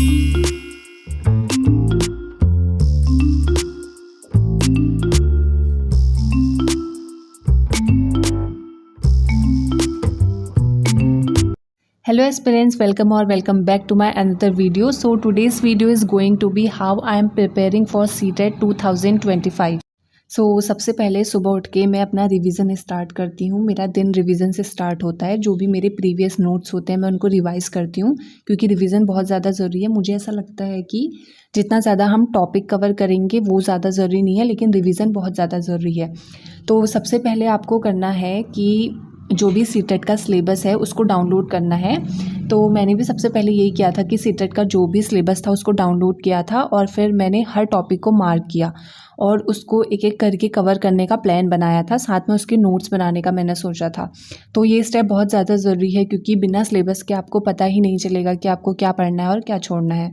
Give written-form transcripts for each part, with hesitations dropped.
Hello aspirants, welcome or welcome back to my another video. So today's video is going to be how I am preparing for CTET 2025. सो सबसे पहले सुबह उठ के मैं अपना revision start करती हूँ। मेरा दिन रिवीजन से स्टार्ट होता है। जो भी मेरे प्रीवियस नोट्स होते हैं मैं उनको रिवाइज़ करती हूँ, क्योंकि रिवीजन बहुत ज़्यादा ज़रूरी है। मुझे ऐसा लगता है कि जितना ज़्यादा हम टॉपिक कवर करेंगे वो ज़्यादा ज़रूरी नहीं है, लेकिन रिवीजन बहुत ज़्यादा ज़रूरी है। तो सबसे पहले आपको करना है कि जो भी सीटेट का सिलेबस है उसको डाउनलोड करना है। तो मैंने भी सबसे पहले यही किया था कि सीटेट का जो भी सिलेबस था उसको डाउनलोड किया था, और फिर मैंने हर टॉपिक को मार्क किया और उसको एक एक करके कवर करने का प्लान बनाया था। साथ में उसके नोट्स बनाने का मैंने सोचा था। तो ये स्टेप बहुत ज़्यादा ज़रूरी है, क्योंकि बिना सिलेबस के आपको पता ही नहीं चलेगा कि आपको क्या पढ़ना है और क्या छोड़ना है।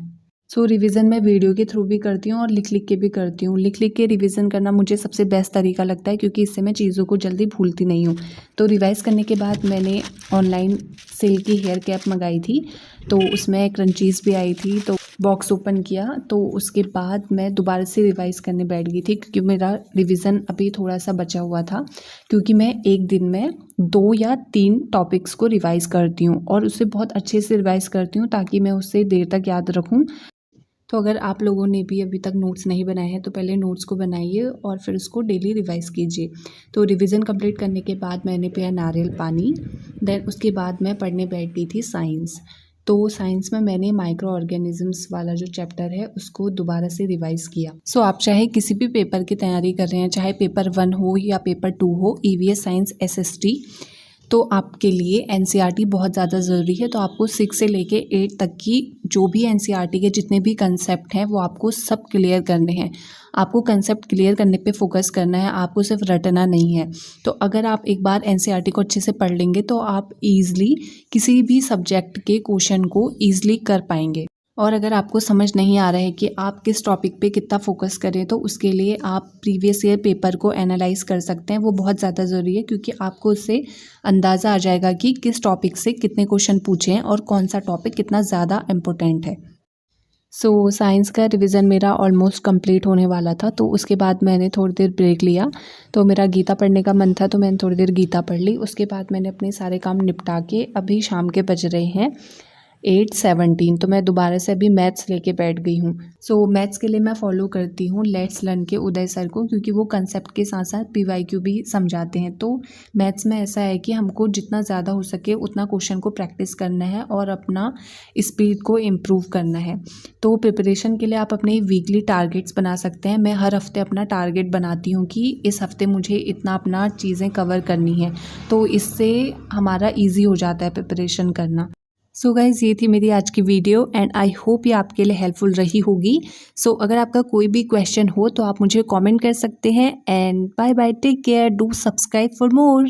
सो रिवीजन मैं वीडियो के थ्रू भी करती हूँ और लिख लिख के भी करती हूँ। लिख लिख के रिवीजन करना मुझे सबसे बेस्ट तरीका लगता है, क्योंकि इससे मैं चीज़ों को जल्दी भूलती नहीं हूँ। तो रिवाइज़ करने के बाद मैंने ऑनलाइन सिल्क की हेयर कैप मंगाई थी, तो उसमें क्रंचीज़ भी आई थी। तो बॉक्स ओपन किया, तो उसके बाद मैं दोबारा से रिवाइज़ करने बैठ गई थी, क्योंकि मेरा रिवीजन अभी थोड़ा सा बचा हुआ था। क्योंकि मैं एक दिन में 2 या 3 टॉपिक्स को रिवाइज़ करती हूँ और उसे बहुत अच्छे से रिवाइज़ करती हूँ, ताकि मैं उसे देर तक याद रखूँ। तो अगर आप लोगों ने भी अभी तक नोट्स नहीं बनाए हैं तो पहले नोट्स को बनाइए और फिर उसको डेली रिवाइज़ कीजिए। तो रिवीजन कंप्लीट करने के बाद मैंने पिया नारियल पानी। देन उसके बाद मैं पढ़ने बैठ गई थी साइंस। तो साइंस में मैंने माइक्रो ऑर्गेनिजम्स वाला जो चैप्टर है उसको दोबारा से रिवाइज़ किया। सो आप चाहे किसी भी पेपर की तैयारी कर रहे हैं, चाहे पेपर 1 हो या पेपर 2 हो, ईवीएस, साइंस, एसएसटी, तो आपके लिए एनसीईआरटी बहुत ज़्यादा ज़रूरी है। तो आपको 6 से लेके 8 तक की जो भी एनसीईआरटी के जितने भी कंसेप्ट हैं वो आपको सब क्लियर करने हैं। आपको कंसेप्ट क्लियर करने पे फोकस करना है, आपको सिर्फ रटना नहीं है। तो अगर आप एक बार एनसीईआरटी को अच्छे से पढ़ लेंगे तो आप ईज़िली किसी भी सब्जेक्ट के क्वेश्चन को ईज़िली कर पाएंगे। और अगर आपको समझ नहीं आ रहा है कि आप किस टॉपिक पे कितना फोकस करें, तो उसके लिए आप प्रीवियस ईयर पेपर को एनालाइज कर सकते हैं। वो बहुत ज़्यादा ज़रूरी है, क्योंकि आपको उससे अंदाज़ा आ जाएगा कि किस टॉपिक से कितने क्वेश्चन पूछे हैं और कौन सा टॉपिक कितना ज़्यादा इम्पोर्टेंट है। सो साइंस का रिवीजन मेरा ऑलमोस्ट कंप्लीट होने वाला था, तो उसके बाद मैंने थोड़ी देर ब्रेक लिया। तो मेरा गीता पढ़ने का मन था, तो मैंने थोड़ी देर गीता पढ़ ली। उसके बाद मैंने अपने सारे काम निपटा के अभी शाम के बज रहे हैं 8:17, तो मैं दोबारा से अभी मैथ्स लेके बैठ गई हूँ। सो मैथ्स के लिए मैं फॉलो करती हूँ लेट्स लर्न के उदय सर को, क्योंकि वो कंसेप्ट के साथ साथ पीवाईक्यू भी समझाते हैं। तो मैथ्स में ऐसा है कि हमको जितना ज़्यादा हो सके उतना क्वेश्चन को प्रैक्टिस करना है और अपना स्पीड को इम्प्रूव करना है। तो प्रिपरेशन के लिए आप अपने वीकली टारगेट्स बना सकते हैं। मैं हर हफ्ते अपना टारगेट बनाती हूँ कि इस हफ्ते मुझे इतना अपना चीज़ें कवर करनी है, तो इससे हमारा ईजी हो जाता है प्रिपरेशन करना। सो गाइज़, ये थी मेरी आज की वीडियो एंड आई होप ये आपके लिए हेल्पफुल रही होगी। सो अगर आपका कोई भी क्वेश्चन हो तो आप मुझे कमेंट कर सकते हैं। And bye bye, take care, do subscribe for more.